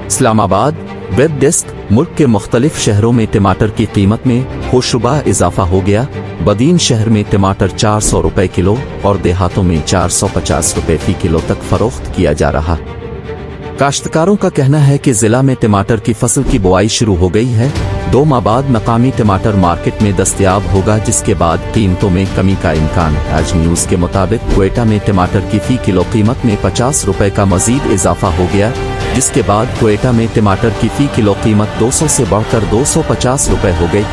Islamabad web desk. मुल्क के मुख्तलिफ शहरों में टमाटर की कीमत में होशरुबा इजाफा हो गया। बदीन शहर में टमाटर 400 रुपए किलो और देहातों में 450 रुपए फी किलो तक फरोख्त किया जा रहा। काश्तकारों का कहना है कि जिला में टमाटर की फसल की बुआई शुरू हो गई है। 2 माह बाद मकामी टमाटर मार्केट में दस्तयाब होगा, जिसके बाद कीमतों में कमी का इम्कान। आज न्यूज़ के मुताबिक क्वेटा में टमाटर की फी किलो कीमत में 50 रुपए का मजीद इजाफा हो गया, जिसके बाद क्वेटा में टमाटर की फी किलो कीमत 200 से बढ़कर 250 रुपए हो गई।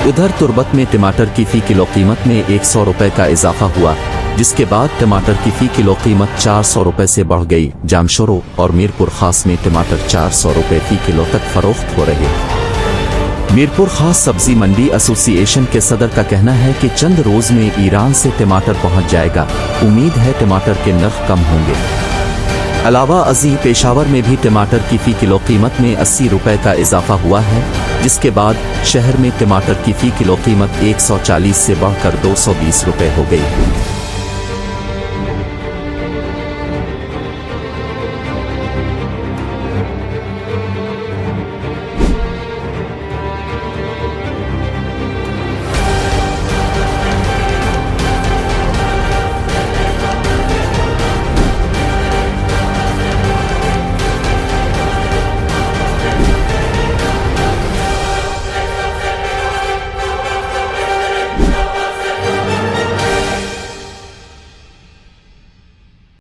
उधर तुर्बत में टमाटर की फी किलो कीमत में 100 रुपए का इजाफा हुआ, जिसके बाद टमाटर की फी किलो कीमत 400 रुपए से बढ़ गई। जामशोरो और मीरपुर खास में टमाटर 400 रुपए फी किलो तक फरोख्त हो रहे। मीरपुर खास सब्जी मंडी एसोसिएशन के सदर का कहना है कि चंद रोज में ईरान से टमाटर पहुंच जाएगा। उम्मीद है टमाटर के नर्ख कम होंगे। अलावा अजी पेशावर में भी टमाटर की फी किलो कीमत में 80 रुपए का इजाफा हुआ है, जिसके बाद शहर में टमाटर की फी किलो कीमत 140 से बढ़कर 220 रुपए हो गई।